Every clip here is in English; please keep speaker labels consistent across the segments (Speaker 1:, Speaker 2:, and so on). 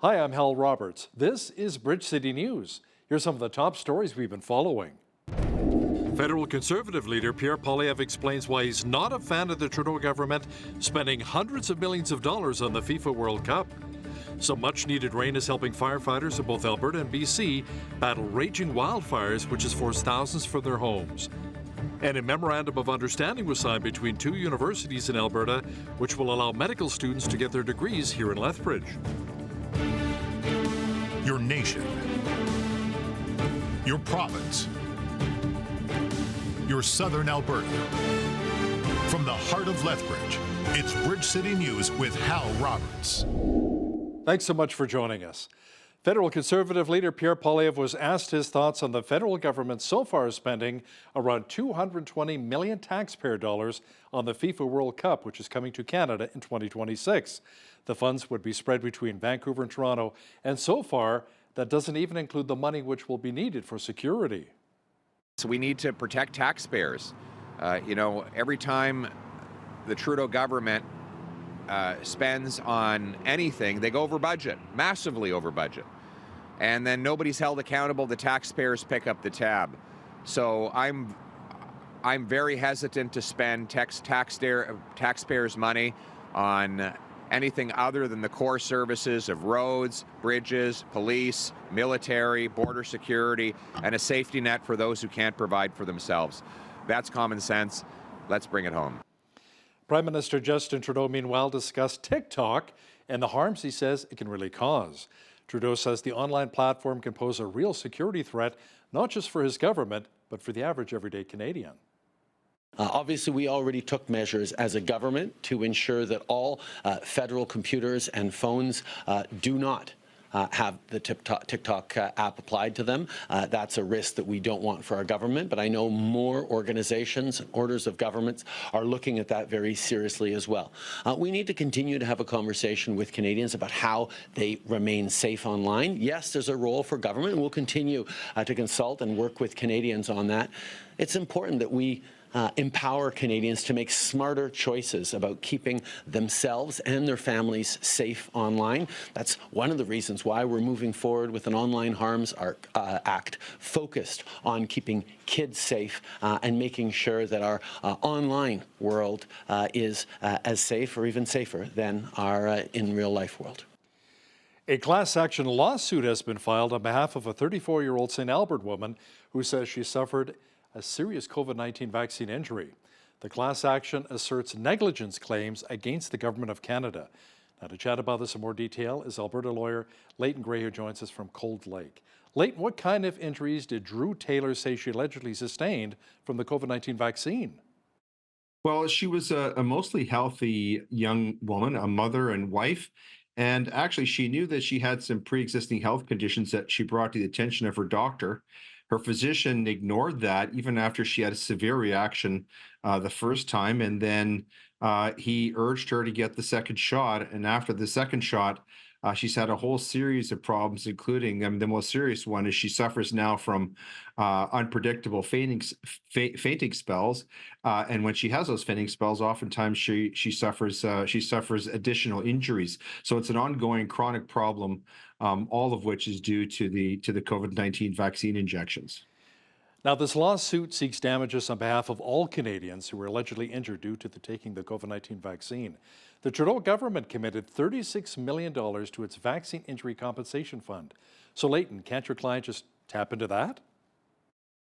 Speaker 1: Hi, I'm Hal Roberts. This is Bridge City News. Here's some of the top stories we've been following. Federal Conservative leader Pierre Poilievre explains why he's not a fan of the Trudeau government spending hundreds of millions of dollars on the FIFA World Cup. Some much-needed rain is helping firefighters in both Alberta and BC battle raging wildfires, which has forced thousands from their homes. And a memorandum of understanding was signed between two universities in Alberta, which will allow medical students to get their degrees here in Lethbridge.
Speaker 2: Your nation, your province, your southern Alberta. From the heart of Lethbridge, it's Bridge City News with Hal Roberts.
Speaker 1: Thanks so much for joining us. Federal Conservative leader Pierre Poilievre was asked his thoughts on the federal government so far spending around $220 million taxpayer dollars on the FIFA World Cup, which is coming to Canada in 2026. The funds would be spread between Vancouver and Toronto, and so far, that doesn't even include the money which will be needed for security.
Speaker 3: So we need to protect taxpayers. Every time the Trudeau government spends on anything, they go over budget, massively over budget. And then nobody's held accountable. The taxpayers pick up the tab. So I'm very hesitant to spend taxpayers' money on anything other than the core services of roads, bridges, police, military, border security, and a safety net for those who can't provide for themselves. That's common sense. Let's bring it home.
Speaker 1: Prime Minister Justin Trudeau, meanwhile, discussed TikTok and the harms he says it can really cause. Trudeau says the online platform can pose a real security threat, not just for his government, but for the average everyday Canadian.
Speaker 4: Obviously, we already took measures as a government to ensure that all federal computers and phones do not have the TikTok app applied to them. That's a risk that we don't want for our government, but I know more organizations, orders of governments are looking at that very seriously as well. We need to continue to have a conversation with Canadians about how they remain safe online. Yes, there's a role for government, and we'll continue to consult and work with Canadians on that. It's important that we empower Canadians to make smarter choices about keeping themselves and their families safe online. That's one of the reasons why we're moving forward with an Online Harms Act focused on keeping kids safe and making sure that our online world is as safe or even safer than our in real life world.
Speaker 1: A class action lawsuit has been filed on behalf of a 34-year-old St. Albert woman who says she suffered a serious COVID-19 vaccine injury. The class action asserts negligence claims against the Government of Canada. Now, to chat about this in more detail is Alberta lawyer Leighton Gray, who joins us from Cold Lake. Leighton, what kind of injuries did Drew Taylor say she allegedly sustained from the COVID-19 vaccine?
Speaker 5: Well, she was a mostly healthy young woman, a mother and wife. And actually, she knew that she had some pre-existing health conditions that she brought to the attention of her doctor. Her physician ignored that even after she had a severe reaction the first time. And then he urged her to get the second shot. And after the second shot, she's had a whole series of problems, including the most serious one is she suffers now from unpredictable fainting spells. And when she has those fainting spells, oftentimes she suffers additional injuries. So it's an ongoing chronic problem, all of which is due to the COVID-19 vaccine injections.
Speaker 1: Now, this lawsuit seeks damages on behalf of all Canadians who were allegedly injured due to taking the COVID-19 vaccine. The Trudeau government committed $36 million to its Vaccine Injury Compensation Fund. So, Leighton, can't your client just tap into that?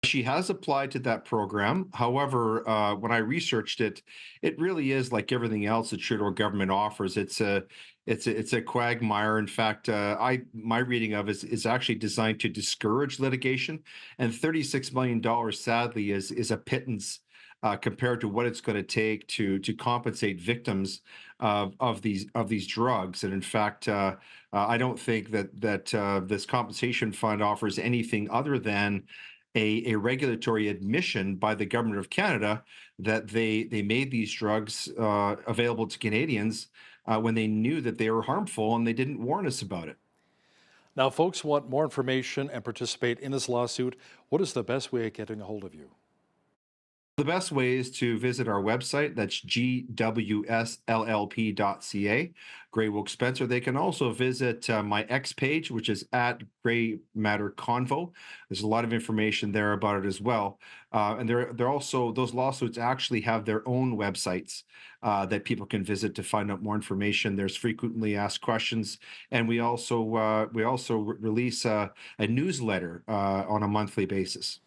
Speaker 5: She has applied to that program. However, when I researched it, it really is like everything else the Trudeau government offers. It's a quagmire. In fact, my reading of it is actually designed to discourage litigation, and $36 million, sadly, is a pittance compared to what it's going to take to compensate victims of these drugs. And in fact, I don't think that this compensation fund offers anything other than a regulatory admission by the Government of Canada that they made these drugs available to Canadians when they knew that they were harmful and they didn't warn us about it.
Speaker 1: Now, folks want more information and participate in this lawsuit. What is the best way of getting a hold of you?
Speaker 5: The best way is to visit our website. That's gwsllp.ca. Grey Woke Spencer. They can also visit my X page, which is at Grey Matter Convo. There's a lot of information there about it as well. And they're also, those lawsuits actually have their own websites that people can visit to find out more information. There's frequently asked questions, and we also release a newsletter on a monthly basis.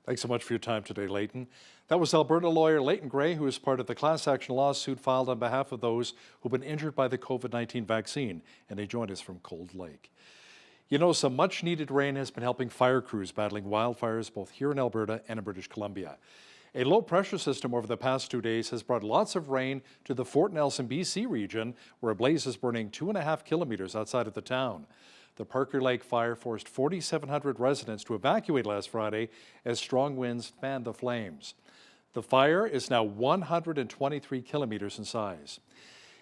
Speaker 1: Thanks so much for your time today, Leighton. That was Alberta lawyer Leighton Gray, who is part of the class action lawsuit filed on behalf of those who've been injured by the COVID-19 vaccine, and he joined us from Cold Lake. You know, some much-needed rain has been helping fire crews battling wildfires both here in Alberta and in British Columbia. A low-pressure system over the past 2 days has brought lots of rain to the Fort Nelson, BC region, where a blaze is burning 2.5 kilometers outside of the town. The Parker Lake fire forced 4,700 residents to evacuate last Friday as strong winds fanned the flames. The fire is now 123 kilometers in size.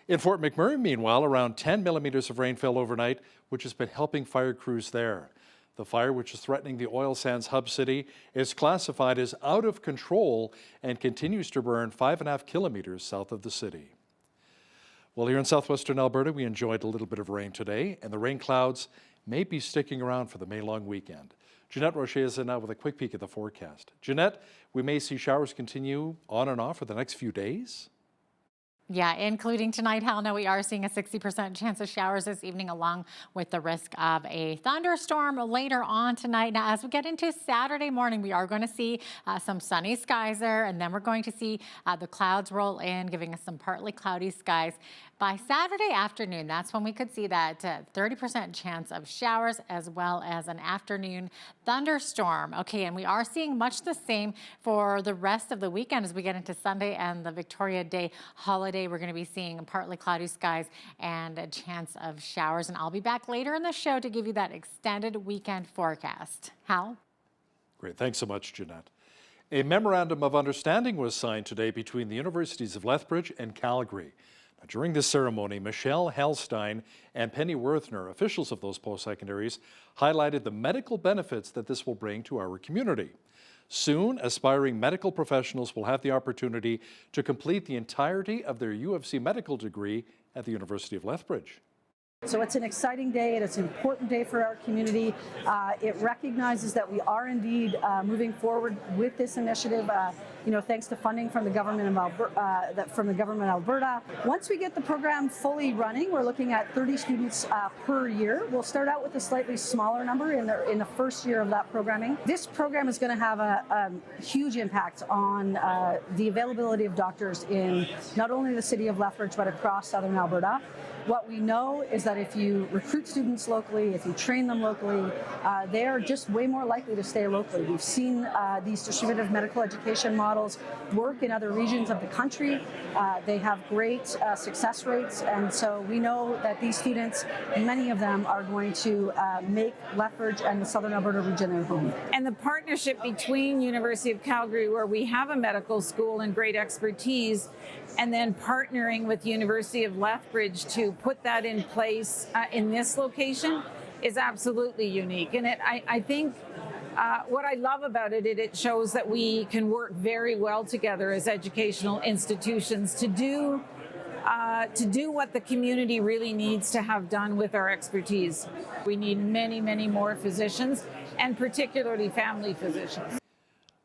Speaker 1: In Fort McMurray, meanwhile, around 10 millimeters of rain fell overnight, which has been helping fire crews there. The fire, which is threatening the oil sands hub city, is classified as out of control and continues to burn 5.5 kilometers south of the city. Well, here in southwestern Alberta, we enjoyed a little bit of rain today, and the rain clouds may be sticking around for the May-long weekend. Jeanette Rocher is in now with a quick peek at the forecast. Jeanette, we may see showers continue on and off for the next few days?
Speaker 6: Yeah, including tonight, Hal. Now we are seeing a 60% chance of showers this evening, along with the risk of a thunderstorm later on tonight. Now, as we get into Saturday morning, we are going to see some sunny skies there, and then we're going to see the clouds roll in, giving us some partly cloudy skies. By Saturday afternoon, that's when we could see that 30% chance of showers, as well as an afternoon thunderstorm. Okay, and we are seeing much the same for the rest of the weekend as we get into Sunday and the Victoria Day holiday. We're going to be seeing partly cloudy skies and a chance of showers. And I'll be back later in the show to give you that extended weekend forecast. Hal?
Speaker 1: Great. Thanks so much, Jeanette. A memorandum of understanding was signed today between the universities of Lethbridge and Calgary. Now, during this ceremony, Michelle Hellstein and Penny Werthner, officials of those post-secondaries, highlighted the medical benefits that this will bring to our community. Soon, aspiring medical professionals will have the opportunity to complete the entirety of their U of C medical degree at the University of Lethbridge.
Speaker 7: So it's an exciting day, and it's an important day for our community. It recognizes that we are indeed moving forward with this initiative. Thanks to funding from the government of Alberta. Once we get the program fully running, we're looking at 30 students per year. We'll start out with a slightly smaller number in the first year of that programming. This program is going to have a huge impact on the availability of doctors in not only the city of Lethbridge, but across southern Alberta. What we know is that if you recruit students locally, if you train them locally, they are just way more likely to stay locally. We've seen these distributive medical education models work in other regions of the country. They have great success rates, and so we know that these students, many of them, are going to make Lethbridge and the Southern Alberta region their home.
Speaker 8: And the partnership between University of Calgary, where we have a medical school and great expertise, and then partnering with University of Lethbridge to put that in place in this location is absolutely unique. And I think what I love about it, it shows that we can work very well together as educational institutions to do what the community really needs to have done with our expertise. We need many, many more physicians, and particularly family physicians.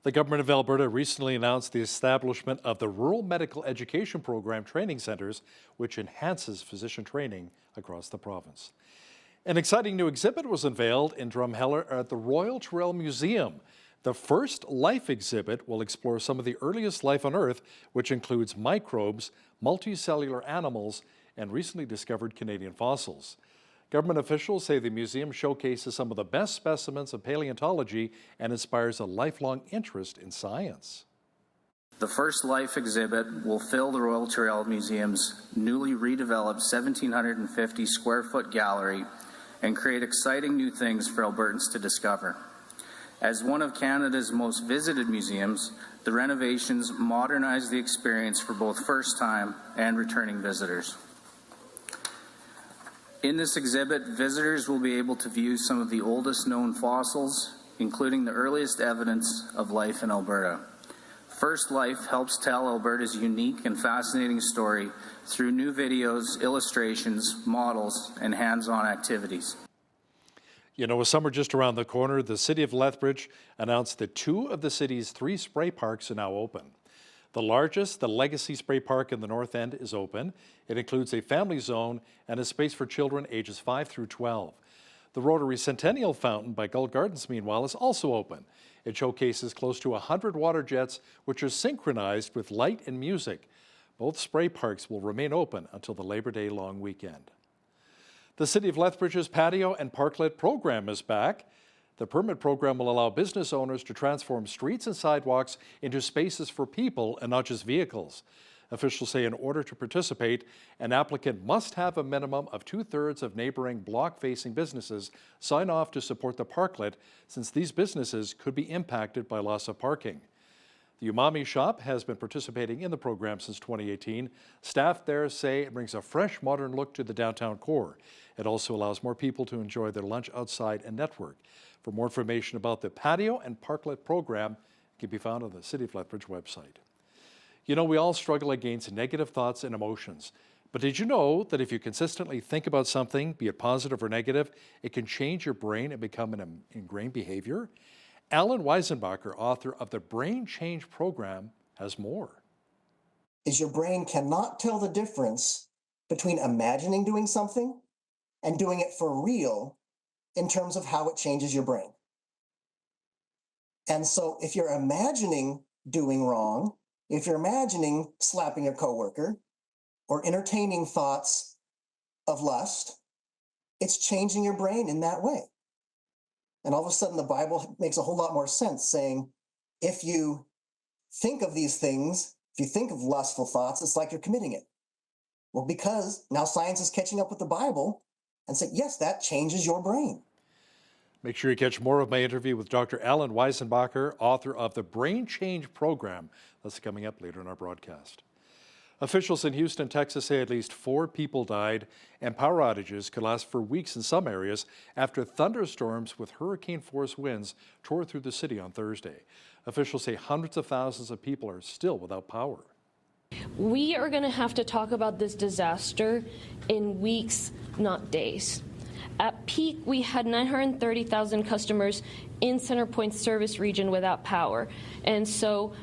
Speaker 1: The government of Alberta recently announced the establishment of the Rural Medical Education Program Training Centres, which enhances physician training across the province. An exciting new exhibit was unveiled in Drumheller at the Royal Tyrrell Museum. The first life exhibit will explore some of the earliest life on Earth, which includes microbes, multicellular animals, and recently discovered Canadian fossils. Government officials say the museum showcases some of the best specimens of paleontology and inspires a lifelong interest in science.
Speaker 9: The first life exhibit will fill the Royal Tyrrell Museum's newly redeveloped 1,750 square foot gallery and create exciting new things for Albertans to discover. As one of Canada's most visited museums, the renovations modernize the experience for both first-time and returning visitors. In this exhibit, visitors will be able to view some of the oldest known fossils, including the earliest evidence of life in Alberta. First Life helps tell Alberta's unique and fascinating story through new videos, illustrations, models, and hands-on activities.
Speaker 1: You know, with summer just around the corner, the City of Lethbridge announced that 2 of the city's 3 spray parks are now open. The largest, the Legacy Spray Park in the North End, is open. It includes a family zone and a space for children ages 5 through 12. The Rotary Centennial Fountain by Gull Gardens, meanwhile, is also open. It showcases close to 100 water jets, which are synchronized with light and music. Both spray parks will remain open until the Labor Day long weekend. The City of Lethbridge's patio and parklet program is back. The permit program will allow business owners to transform streets and sidewalks into spaces for people and not just vehicles. Officials say in order to participate, an applicant must have a minimum of 2/3 of neighboring block-facing businesses sign off to support the parklet, since these businesses could be impacted by loss of parking. The Umami Shop has been participating in the program since 2018. Staff there say it brings a fresh, modern look to the downtown core. It also allows more people to enjoy their lunch outside and network. For more information about the patio and parklet program, it can be found on the City of Lethbridge website. You know, we all struggle against negative thoughts and emotions. But did you know that if you consistently think about something, be it positive or negative, it can change your brain and become an ingrained behavior? Alan Weisenbacher, author of the Brain Change Program, has more.
Speaker 10: Your brain cannot tell the difference between imagining doing something and doing it for real in terms of how it changes your brain. And so if you're imagining doing wrong, if you're imagining slapping a coworker or entertaining thoughts of lust, it's changing your brain in that way. And all of a sudden, the Bible makes a whole lot more sense, saying, if you think of these things, if you think of lustful thoughts, it's like you're committing it. Well, because now science is catching up with the Bible and say, yes, that changes your brain.
Speaker 1: Make sure you catch more of my interview with Dr. Alan Weisenbacher, author of the Brain Change Program. That's coming up later in our broadcast. Officials in Houston, Texas say at least 4 people died, and power outages could last for weeks in some areas after thunderstorms with hurricane-force winds tore through the city on Thursday. Officials say hundreds of thousands of people are still without power.
Speaker 11: We are going to have to talk about this disaster in weeks, not days. At peak, we had 930,000 customers in Centerpoint's service region without power. And so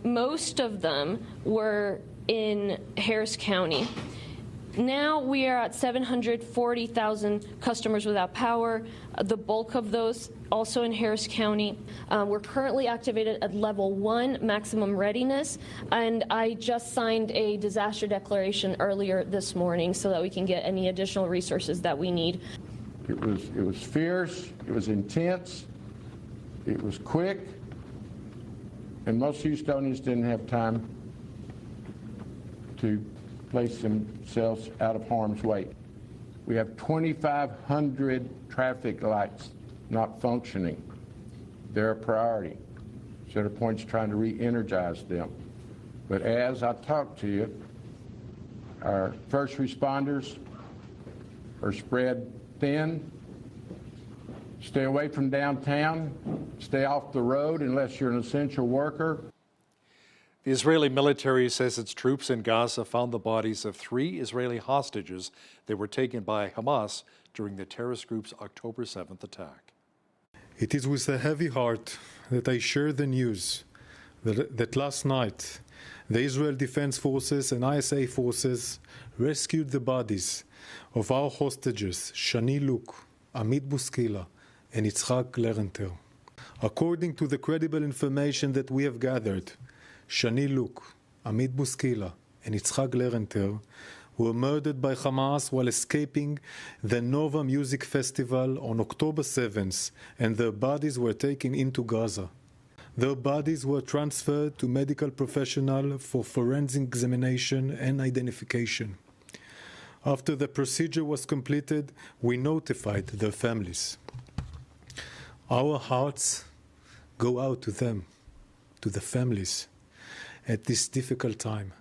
Speaker 11: most of them were in Harris County. Now we are at 740,000 customers without power, the bulk of those also in Harris County. We're currently activated at level 1 maximum readiness, and I just signed a disaster declaration earlier this morning so that we can get any additional resources that we need.
Speaker 12: It was fierce, it was intense, it was quick, and most Houstonians didn't have time to place themselves out of harm's way. We have 2,500 traffic lights not functioning. They're a priority. Centerpoint's trying to re-energize them. But as I talk to you, our first responders are spread thin. Stay away from downtown. Stay off the road unless you're an essential worker.
Speaker 1: The Israeli military says its troops in Gaza found the bodies of 3 Israeli hostages that were taken by Hamas during the terrorist group's October 7th attack.
Speaker 13: It is with a heavy heart that I share the news that last night the Israel Defense Forces and ISA forces rescued the bodies of our hostages, Shani Luke, Amit Buskila, and Yitzhak Lerenter. According to the credible information that we have gathered, Shani Luke, Amit Buskila, and Yitzhak Lerenter were murdered by Hamas while escaping the Nova Music Festival on October 7th, and their bodies were taken into Gaza. Their bodies were transferred to medical professionals for forensic examination and identification. After the procedure was completed, we notified their families. Our hearts go out to them, to the families, at this difficult time.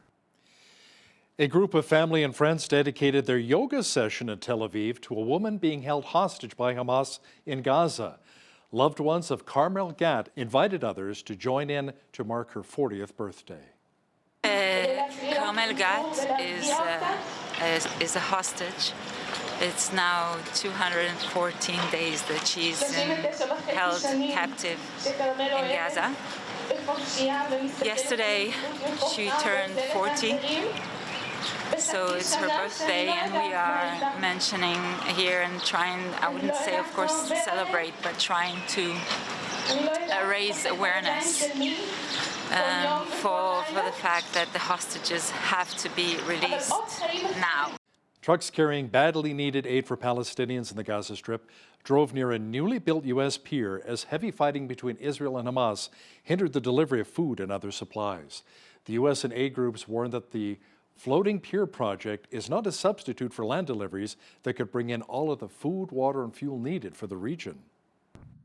Speaker 1: A group of family and friends dedicated their yoga session in Tel Aviv to a woman being held hostage by Hamas in Gaza. Loved ones of Carmel Gatt invited others to join in to mark her 40th birthday.
Speaker 14: Carmel Gatt is a hostage. It's now 214 days that she's held captive in Gaza. Yesterday, she turned 40, so it's her birthday, and we are mentioning here and trying, I wouldn't say, of course, celebrate, but trying to raise awareness for the fact that the hostages have to be released now.
Speaker 1: Trucks carrying badly needed aid for Palestinians in the Gaza Strip drove near a newly built U.S. pier as heavy fighting between Israel and Hamas hindered the delivery of food and other supplies. The U.S. and aid groups warned that the floating pier project is not a substitute for land deliveries that could bring in all of the food, water, and fuel needed for the region.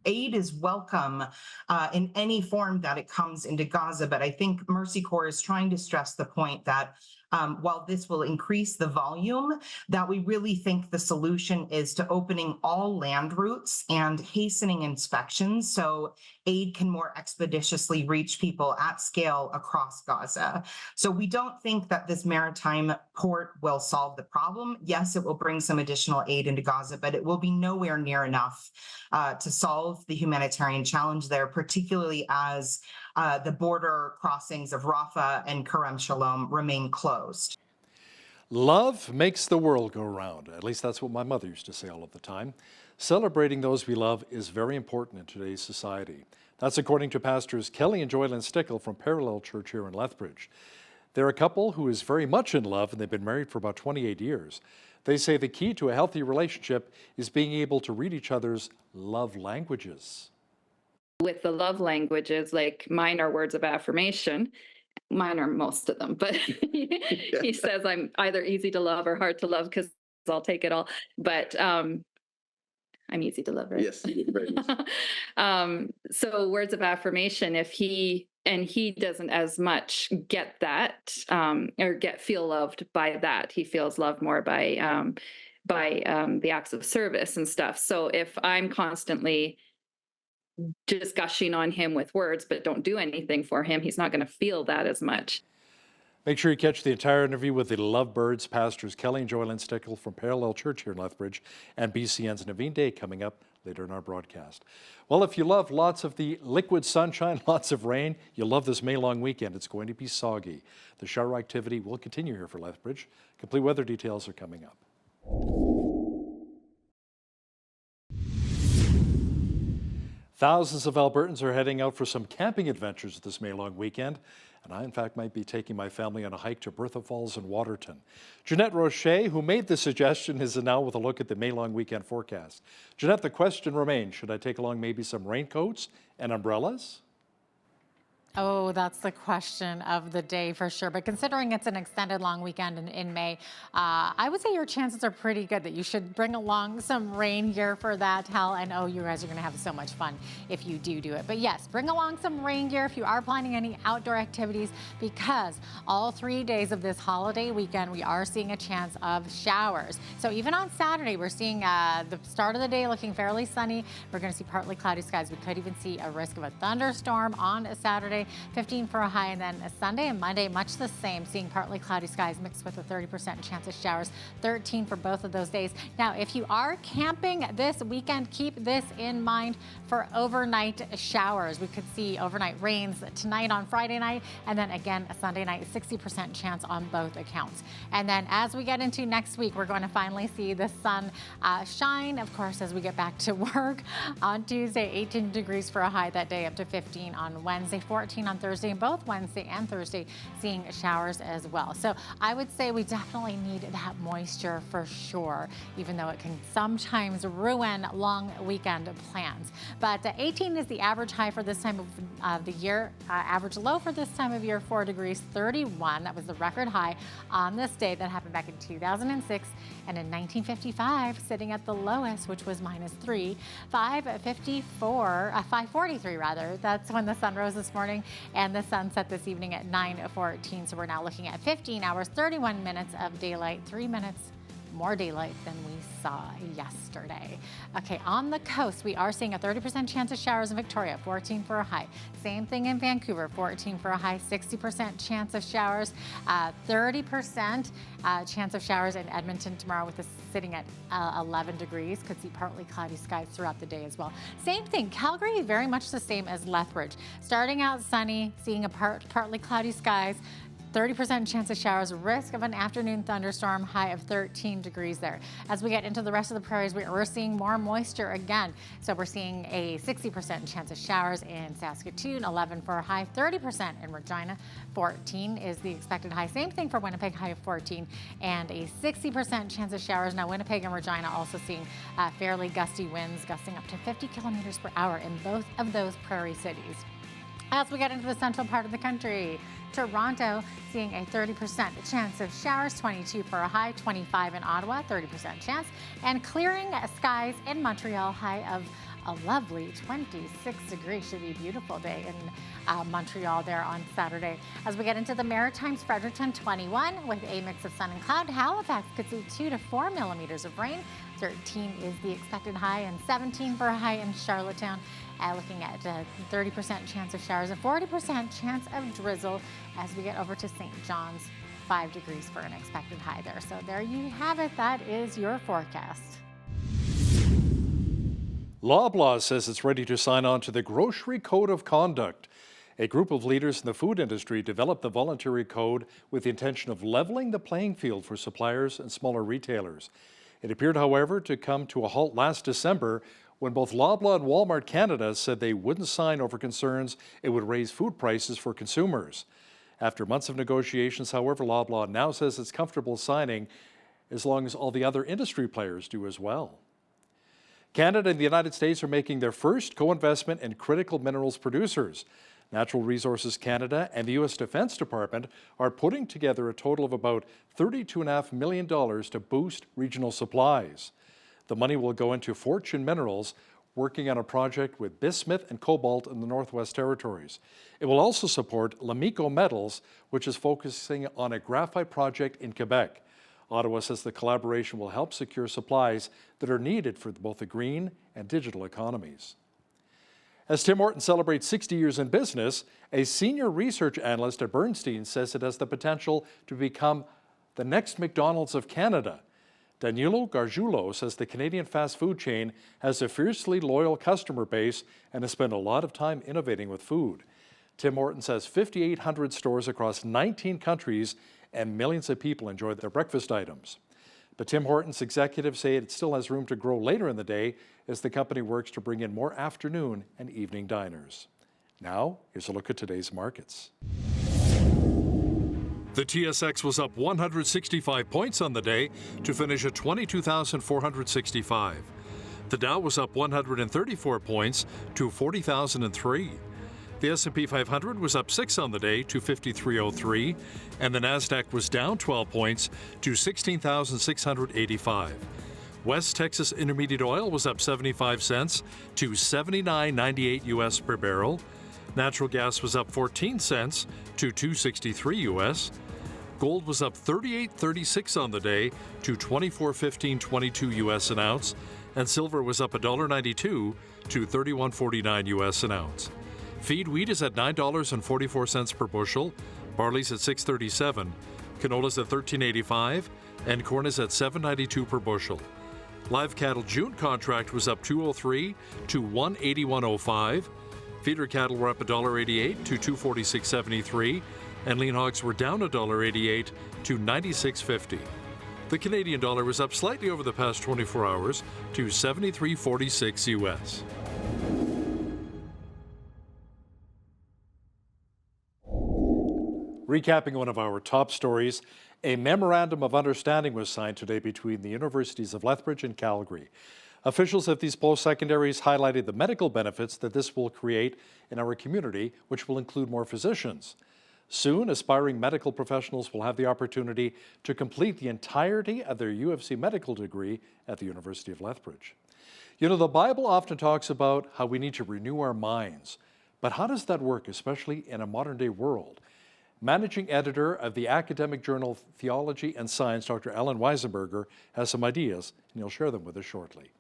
Speaker 15: Aid is welcome in any form that it comes into Gaza, but I think Mercy Corps is trying to stress the point that while this will increase the volume, that we really think the solution is to opening all land routes and hastening inspections so aid can more expeditiously reach people at scale across Gaza. So we don't think that this maritime port will solve the problem. Yes, it will bring some additional aid into Gaza, but it will be nowhere near enough to solve the humanitarian challenge there, particularly as the border crossings of Rafah and Kerem Shalom remain closed.
Speaker 1: Love makes the world go round. At least that's what my mother used to say all of the time. Celebrating those we love is very important in today's society. That's according to pastors Kelly and Joylyn Stickle from Parallel Church here in Lethbridge. They're a couple who is very much in love, and they've been married for about 28 years. They say the key to a healthy relationship is being able to read each other's love languages.
Speaker 16: With the love languages, like mine are words of affirmation. Mine are most of them, but he says I'm either easy to love or hard to love because I'll take it all. But I'm easy to love, right?
Speaker 17: Yes, very much.
Speaker 16: So words of affirmation, if he doesn't as much get that or feel loved by that. He feels loved more by the acts of service and stuff. So if I'm constantly just gushing on him with words but don't do anything for him, he's not going to feel that as much.
Speaker 1: Make sure you catch the entire interview with the Lovebirds pastors Kelly and Joylyn Stickle from Parallel Church here in Lethbridge and BCN's Naveen Day coming up later in our broadcast. Well, if you love lots of the liquid sunshine, lots of rain, you'll love this May-long weekend. It's going to be soggy. The shower activity will continue here for Lethbridge. Complete weather details are coming up. Thousands of Albertans are heading out for some camping adventures this May-long weekend, and I, in fact, might be taking my family on a hike to Bertha Falls in Waterton. Jeanette Roche, who made the suggestion, is now with a look at the May-long weekend forecast. Jeanette, the question remains, should I take along maybe some raincoats and umbrellas?
Speaker 6: Oh, that's the question of the day for sure. But considering it's an extended long weekend in May, I would say your chances are pretty good that you should bring along some rain gear for that, Hal. And oh, you guys are going to have so much fun if you do it. But yes, bring along some rain gear if you are planning any outdoor activities, because all 3 days of this holiday weekend, we are seeing a chance of showers. So even on Saturday, we're seeing the start of the day looking fairly sunny. We're going to see partly cloudy skies. We could even see a risk of a thunderstorm on a Saturday. 15 for a high, and then a Sunday and Monday, much the same, seeing partly cloudy skies mixed with a 30% chance of showers, 13 for both of those days. Now, if you are camping this weekend, keep this in mind for overnight showers. We could see overnight rains tonight on Friday night, and then again, a Sunday night, 60% chance on both accounts. And then as we get into next week, we're going to finally see the sun shine, of course, as we get back to work on Tuesday, 18 degrees for a high that day, up to 15 on Wednesday, 14 on Thursday, and both Wednesday and Thursday seeing showers as well. So I would say we definitely need that moisture for sure, even though it can sometimes ruin long weekend plans. But 18 is the average high for this time of the year. Average low for this time of year, 4 degrees, 31. That was the record high on this day. That happened back in 2006. And in 1955, sitting at the lowest, which was -3, 543 rather. That's when the sun rose this morning, and the sun set this evening at 9:14. So we're now looking at 15 hours, 31 minutes of daylight, 3 minutes more daylight than we saw yesterday. Okay, on the coast, we are seeing a 30% chance of showers in Victoria, 14 for a high. Same thing in Vancouver, 14 for a high, 60% chance of showers, 30% chance of showers in Edmonton tomorrow, with us sitting at 11 degrees. Could see partly cloudy skies throughout the day as well. Same thing, Calgary, very much the same as Lethbridge. Starting out sunny, seeing a partly cloudy skies, 30% chance of showers, risk of an afternoon thunderstorm, high of 13 degrees there. As we get into the rest of the prairies, we're seeing more moisture again. So we're seeing a 60% chance of showers in Saskatoon, 11 for a high, 30% in Regina, 14 is the expected high. Same thing for Winnipeg, high of 14, and a 60% chance of showers. Now Winnipeg and Regina also seeing fairly gusty winds, gusting up to 50 kilometers per hour in both of those prairie cities. As we get into the central part of the country, Toronto seeing a 30% chance of showers, 22 for a high, 25 in Ottawa, 30% chance, and clearing skies in Montreal, high of a lovely 26 degrees. Should be a beautiful day in Montreal there on Saturday. As we get into the Maritimes, Fredericton 21 with a mix of sun and cloud. Halifax could see 2 to 4 millimeters of rain. 13 is the expected high, and 17 for a high in Charlottetown. Looking at 30% chance of showers, a 40% chance of drizzle as we get over to St. John's, 5 degrees for an expected high there. So there you have it. That is your forecast.
Speaker 1: Loblaw says it's ready to sign on to the Grocery Code of Conduct. A group of leaders in the food industry developed the voluntary code with the intention of leveling the playing field for suppliers and smaller retailers. It appeared, however, to come to a halt last December when both Loblaw and Walmart Canada said they wouldn't sign over concerns it would raise food prices for consumers. After months of negotiations, however, Loblaw now says it's comfortable signing as long as all the other industry players do as well. Canada and the United States are making their first co-investment in critical minerals producers. Natural Resources Canada and the U.S. Defense Department are putting together a total of about $32.5 million to boost regional supplies. The money will go into Fortune Minerals, working on a project with bismuth and cobalt in the Northwest Territories. It will also support Lamico Metals, which is focusing on a graphite project in Quebec. Ottawa says the collaboration will help secure supplies that are needed for both the green and digital economies. As Tim Hortons celebrates 60 years in business, a senior research analyst at Bernstein says it has the potential to become the next McDonald's of Canada. Danilo Gargiulo says the Canadian fast food chain has a fiercely loyal customer base and has spent a lot of time innovating with food. Tim Hortons has 5,800 stores across 19 countries, and millions of people enjoy their breakfast items. But Tim Hortons executives say it still has room to grow later in the day as the company works to bring in more afternoon and evening diners. Now, here's a look at today's markets. The TSX was up 165 points on the day to finish at 22,465. The Dow was up 134 points to 40,003. The S&P 500 was up 6 on the day to 5303, and the Nasdaq was down 12 points to 16,685. West Texas Intermediate Oil was up 75 cents to $79.98 US per barrel. Natural gas was up 14 cents to $2.63 US. Gold was up 38.36 on the day to $24.15.22 US an ounce, and silver was up $1.92 to $31.49 US an ounce. Feed wheat is at $9.44 per bushel, barley's at $6.37, canola's at $13.85, and corn is at $7.92 per bushel. Live cattle June contract was up $2.03 to $181.05. Feeder cattle were up $1.88 to $246.73, and lean hogs were down $1.88 to $96.50. The Canadian dollar was up slightly over the past 24 hours to $73.46 US. Recapping one of our top stories, a memorandum of understanding was signed today between the universities of Lethbridge and Calgary. Officials at these post-secondaries highlighted the medical benefits that this will create in our community, which will include more physicians. Soon, aspiring medical professionals will have the opportunity to complete the entirety of their UFC medical degree at the University of Lethbridge. You know, the Bible often talks about how we need to renew our minds, but how does that work, especially in a modern-day world? Managing editor of the academic journal Theology and Science, Dr. Alan Weisenberger, has some ideas, and he'll share them with us shortly.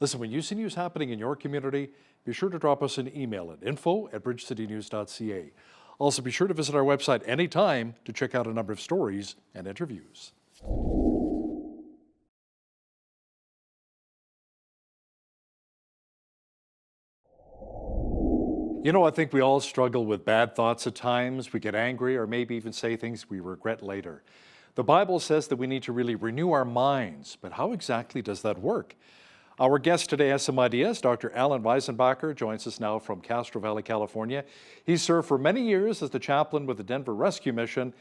Speaker 1: Listen, when you see news happening in your community, be sure to drop us an email at info@bridgecitynews.ca. Also, be sure to visit our website anytime to check out a number of stories and interviews. You know, I think we all struggle with bad thoughts at times. We get angry or maybe even say things we regret later. The Bible says that we need to really renew our minds, but how exactly does that work? Our guest today has some ideas. Dr. Alan Weisenbacher joins us now from Castro Valley, California. He served for many years as the chaplain with the Denver Rescue Mission,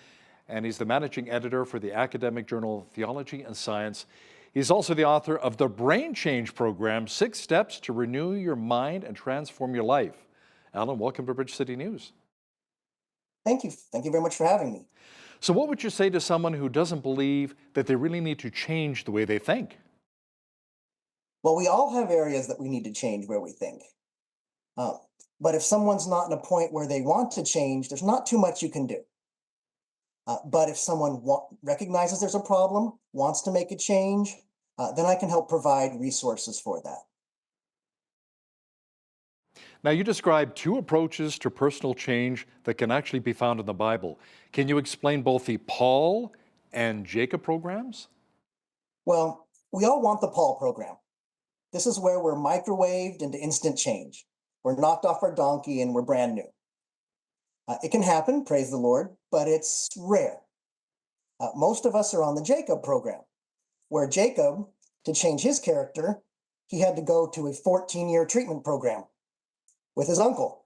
Speaker 1: and he's the managing editor for the academic journal Theology and Science. He's also the author of the Brain Change Program, 6 Steps to Renew Your Mind and Transform Your Life. Alan, welcome to Bridge City News.
Speaker 10: Thank you. Thank you very much for having me.
Speaker 1: So what would you say to someone who doesn't believe that they really need to change the way they think?
Speaker 10: Well, we all have areas that we need to change where we think. But if someone's not in a point where they want to change, there's not too much you can do. But if someone recognizes there's a problem, wants to make a change, then I can help provide resources for that.
Speaker 1: Now, you described 2 approaches to personal change that can actually be found in the Bible. Can you explain both the Paul and Jacob programs?
Speaker 10: Well, we all want the Paul program. This is where we're microwaved into instant change. We're knocked off our donkey and we're brand new. It can happen, praise the Lord, but it's rare. Most of us are on the Jacob program, where Jacob, to change his character, he had to go to a 14-year treatment program with his uncle,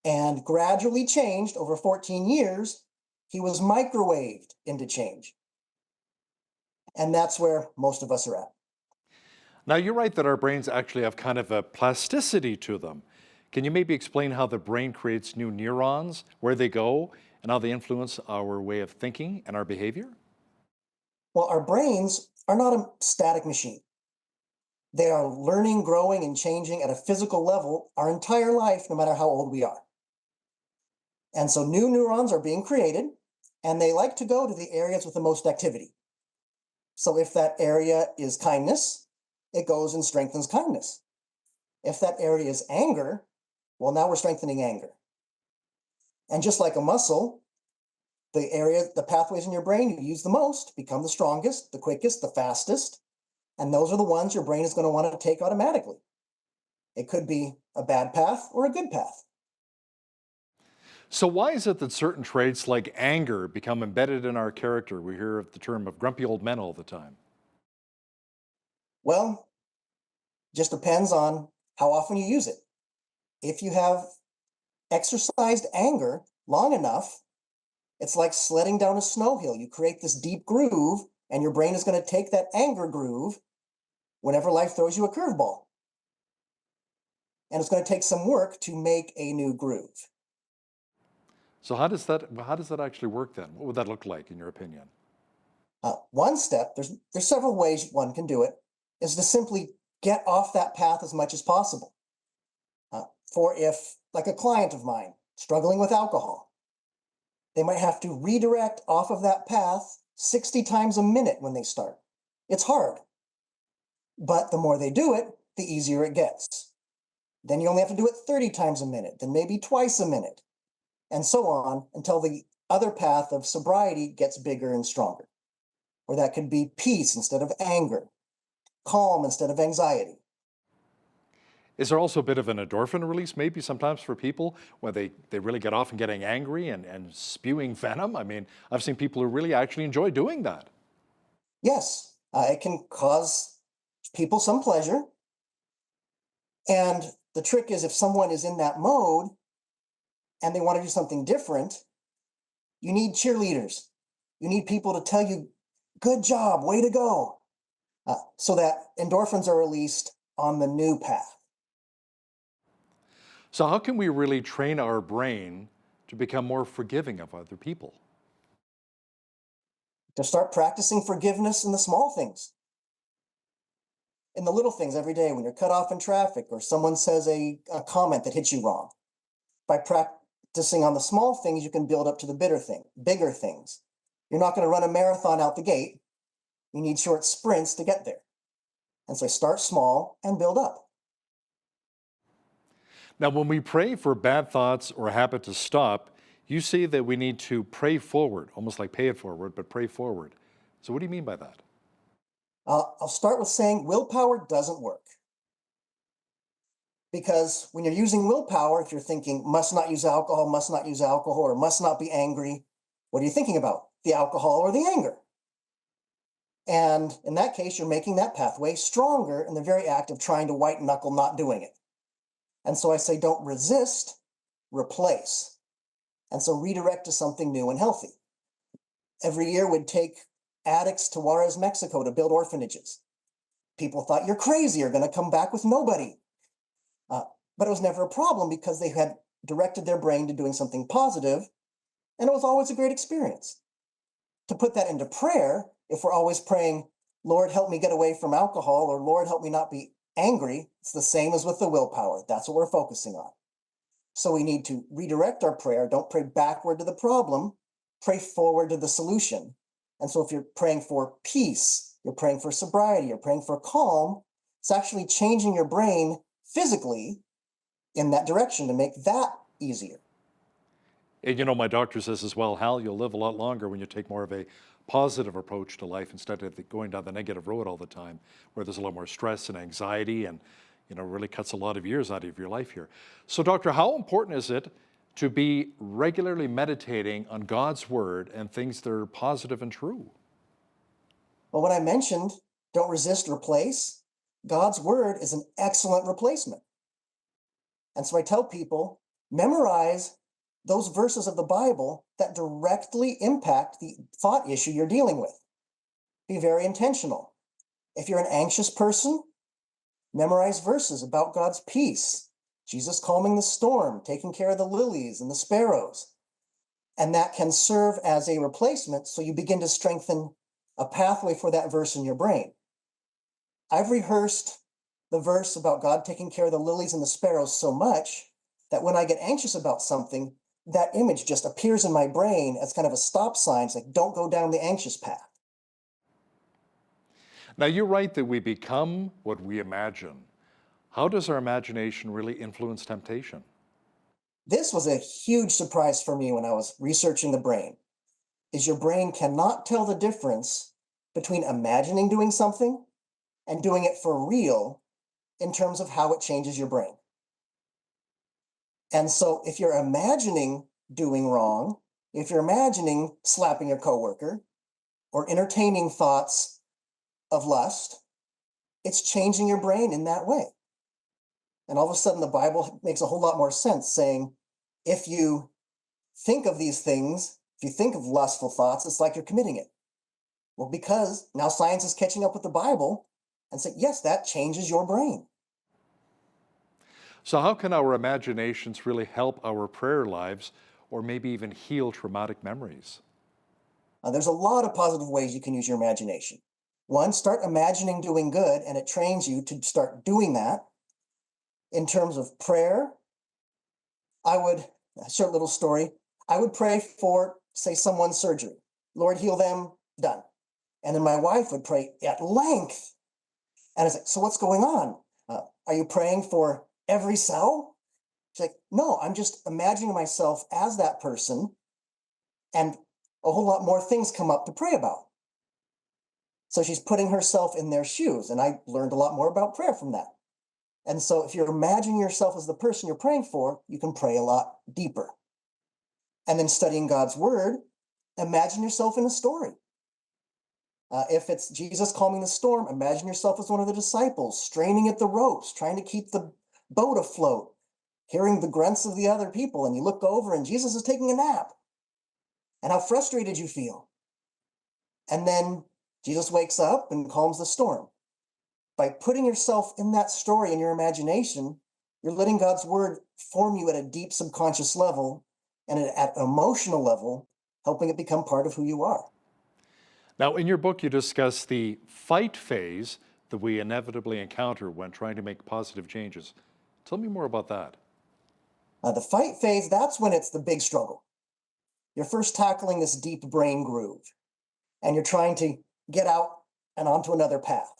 Speaker 10: and gradually changed over 14 years. He was microwaved into change. And that's where most of us are at.
Speaker 1: Now, you're right that our brains actually have kind of a plasticity to them. Can you maybe explain how the brain creates new neurons, where they go, and how they influence our way of thinking and our behavior?
Speaker 10: Well, our brains are not a static machine. They are learning, growing, and changing at a physical level our entire life, no matter how old we are. And so new neurons are being created, and they like to go to the areas with the most activity. So if that area is kindness, it goes and strengthens kindness. If that area is anger, well, now we're strengthening anger. And just like a muscle, the pathways in your brain you use the most become the strongest, the quickest, the fastest. And those are the ones your brain is going to want to take automatically. It could be a bad path or a good path.
Speaker 1: So why is it that certain traits like anger become embedded in our character? We hear of the term of grumpy old men all the time.
Speaker 10: Well, just depends on how often you use it. If you have exercised anger long enough, it's like sledding down a snow hill. You create this deep groove, and your brain is going to take that anger groove whenever life throws you a curveball. And it's going to take some work to make a new groove.
Speaker 1: So how does that actually work then? What would that look like in your opinion?
Speaker 10: One step, there's several ways one can do it, is to simply get off that path as much as possible. For if, like a client of mine, struggling with alcohol, they might have to redirect off of that path 60 times a minute when they start. It's hard. But the more they do it, the easier it gets. Then you only have to do it 30 times a minute, then maybe twice a minute, and so on until the other path of sobriety gets bigger and stronger, where that could be peace instead of anger, calm instead of anxiety.
Speaker 1: Is there also a bit of an endorphin release maybe sometimes for people when they really get off and getting angry and spewing venom? I mean, I've seen people who really actually enjoy doing that.
Speaker 10: Yes, it can cause people some pleasure. And the trick is if someone is in that mode and they want to do something different, you need cheerleaders. You need people to tell you, good job, way to go, so that endorphins are released on the new path.
Speaker 1: So how can we really train our brain to become more forgiving of other people?
Speaker 10: To start practicing forgiveness in the small things. In the little things every day, when you're cut off in traffic or someone says a comment that hits you wrong. By practicing on the small things, you can build up to the bigger things. You're not going to run a marathon out the gate. You need short sprints to get there. And so I start small and build up.
Speaker 1: Now, when we pray for bad thoughts or a habit to stop, you say that we need to pray forward, almost like pay it forward, but pray forward. So what do you mean by that?
Speaker 10: I'll start with saying willpower doesn't work. Because when you're using willpower, if you're thinking must not use alcohol, or must not be angry, what are you thinking about? The alcohol or the anger? And in that case, you're making that pathway stronger in the very act of trying to white knuckle not doing it. And so I say, don't resist, replace. And so redirect to something new and healthy. Every year we'd take addicts to Juarez, Mexico to build orphanages. People thought, you're crazy, you're going to come back with nobody. But it was never a problem because they had directed their brain to doing something positive, and it was always a great experience. To put that into prayer, if we're always praying, Lord, help me get away from alcohol, or Lord, help me not be angry, it's the same as with the willpower. That's what we're focusing on. So we need to redirect our prayer. Don't pray backward to the problem, pray forward to the solution. And so if you're praying for peace, you're praying for sobriety, you're praying for calm, it's actually changing your brain physically in that direction to make that easier.
Speaker 1: And you know, my doctor says as well, Hal, you'll live a lot longer when you take more of a positive approach to life instead of going down the negative road all the time, where there's a lot more stress and anxiety and, you know, really cuts a lot of years out of your life here. So, doctor, how important is it to be regularly meditating on God's word and things that are positive and true?
Speaker 10: Well, what I mentioned, don't resist, replace, God's word is an excellent replacement. And so I tell people, memorize those verses of the Bible that directly impact the thought issue you're dealing with. Be very intentional. If you're an anxious person, memorize verses about God's peace, Jesus calming the storm, taking care of the lilies and the sparrows. And that can serve as a replacement, so you begin to strengthen a pathway for that verse in your brain. I've rehearsed the verse about God taking care of the lilies and the sparrows so much that when I get anxious about something, that image just appears in my brain as kind of a stop sign. It's like, don't go down the anxious path.
Speaker 1: Now, you're right that we become what we imagine. How does our imagination really influence temptation?
Speaker 10: This was a huge surprise for me when I was researching the brain, is your brain cannot tell the difference between imagining doing something and doing it for real in terms of how it changes your brain. And so if you're imagining doing wrong, if you're imagining slapping your coworker or entertaining thoughts of lust, it's changing your brain in that way. And all of a sudden the Bible makes a whole lot more sense, saying, if you think of these things, if you think of lustful thoughts, it's like you're committing it. Well, because now science is catching up with the Bible and saying, yes, that changes your brain.
Speaker 1: So how can our imaginations really help our prayer lives or maybe even heal traumatic memories?
Speaker 10: There's a lot of positive ways you can use your imagination. One, start imagining doing good, and it trains you to start doing that. In terms of prayer, a short little story, I would pray for, say, someone's surgery. Lord, heal them, done. And then my wife would pray at length. And I was like, so what's going on? Are you praying for every cell? She's like, no, I'm just imagining myself as that person, and a whole lot more things come up to pray about. So she's putting herself in their shoes, and I learned a lot more about prayer from that. And so if you're imagining yourself as the person you're praying for, you can pray a lot deeper. And then studying God's word, imagine yourself in a story. If it's Jesus calming the storm, imagine yourself as one of the disciples, straining at the ropes, trying to keep the boat afloat, hearing the grunts of the other people, and you look over and Jesus is taking a nap. And how frustrated you feel. And then Jesus wakes up and calms the storm. By putting yourself in that story in your imagination, you're letting God's word form you at a deep subconscious level and at an emotional level, helping it become part of who you are.
Speaker 1: Now, in your book, you discuss the fight phase that we inevitably encounter when trying to make positive changes. Tell me more about that.
Speaker 10: The fight phase, that's when it's the big struggle. You're first tackling this deep brain groove, and you're trying to get out and onto another path.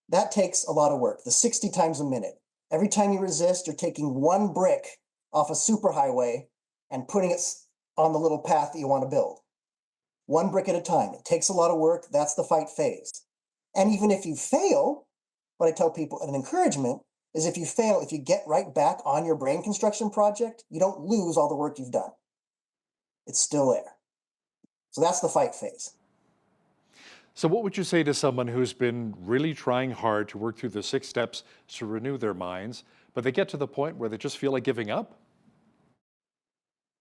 Speaker 10: That takes a lot of work, the 60 times a minute. Every time you resist, you're taking one brick off a superhighway and putting it on the little path that you want to build. One brick at a time. It takes a lot of work. That's the fight phase. And even if you fail, what I tell people an encouragement is if you fail, if you get right back on your brain construction project, you don't lose all the work you've done. It's still there. So that's the fight phase.
Speaker 1: So what would you say to someone who's been really trying hard to work through the 6 steps to renew their minds, but they get to the point where they just feel like giving up?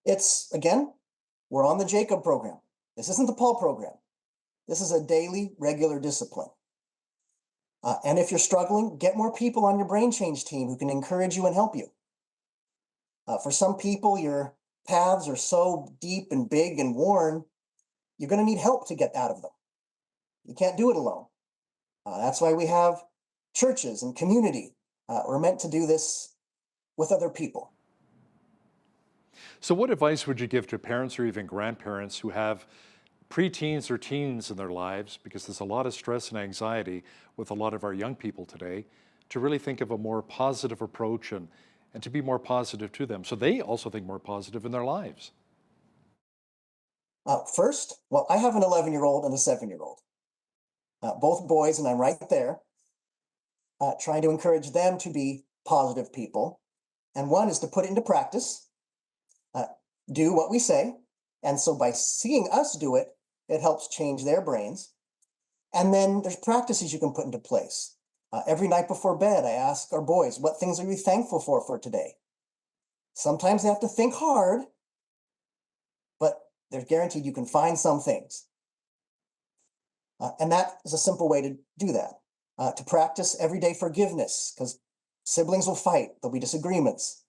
Speaker 10: It's, again, we're on the Jacob program. This isn't the Paul program. This is a daily, regular discipline. And if you're struggling, get more people on your brain change team who can encourage you and help you. For some people, your paths are so deep and big and worn, you're going to need help to get out of them. You can't do it alone. That's why we have churches and community. We're meant to do this with other people.
Speaker 1: So what advice would you give to parents or even grandparents who have preteens or teens in their lives, because there's a lot of stress and anxiety with a lot of our young people today, to really think of a more positive approach and to be more positive to them, so they also think more positive in their lives?
Speaker 10: First, well, I have an 11-year-old and a 7-year-old, both boys, and I'm right there, trying to encourage them to be positive people. And one is to put it into practice, do what we say. And so by seeing us do it, it helps change their brains. And then there's practices you can put into place. Every night before bed, I ask our boys, what things are you thankful for today? Sometimes they have to think hard, but they're guaranteed you can find some things. And that is a simple way to do that. To practice everyday forgiveness, because siblings will fight, there'll be disagreements.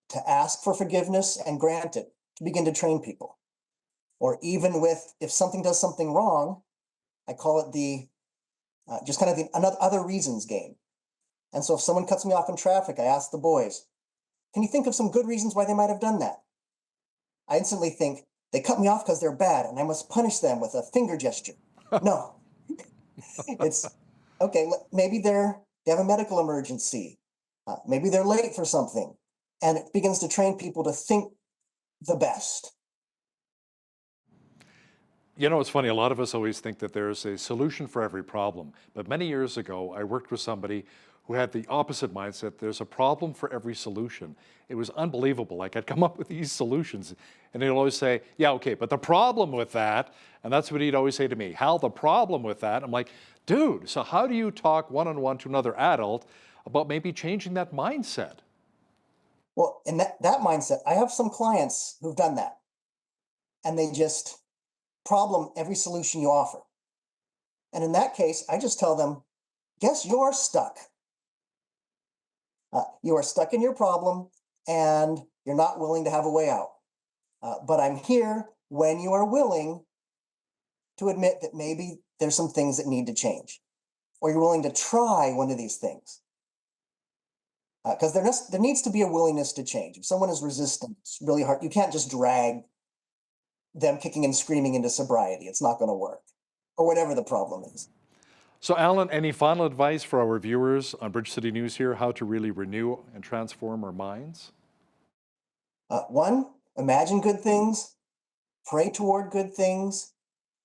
Speaker 10: To ask for forgiveness and grant it, to begin to train people. Or even with, if something does something wrong, I call it the, just kind of the other reasons game. And so if someone cuts me off in traffic, I ask the boys, can you think of some good reasons why they might have done that? I instantly think, they cut me off because they're bad and I must punish them with a finger gesture. No, it's, okay, maybe they have a medical emergency. Maybe they're late for something. And it begins to train people to think the best.
Speaker 1: You know, it's funny, a lot of us always think that there's a solution for every problem. But many years ago, I worked with somebody who had the opposite mindset. There's a problem for every solution. It was unbelievable. Like, I'd come up with these solutions, and he'd always say, yeah, okay, but the problem with that, and that's what he'd always say to me, Hal, the problem with that. I'm like, dude, so how do you talk one-on-one to another adult about maybe changing that mindset?
Speaker 10: Well, in that mindset, I have some clients who've done that, and they just problem every solution you offer. And in that case, I just tell them, guess you're stuck. You are stuck in your problem, and you're not willing to have a way out. But I'm here when you are willing to admit that maybe there's some things that need to change, or you're willing to try one of these things. Because there needs to be a willingness to change. If someone is resistant, it's really hard. You can't just drag them kicking and screaming into sobriety. It's not going to work, or whatever the problem is.
Speaker 1: So, Alan, any final advice for our viewers on Bridge City News here, how to really renew and transform our minds?
Speaker 10: One, imagine good things, pray toward good things,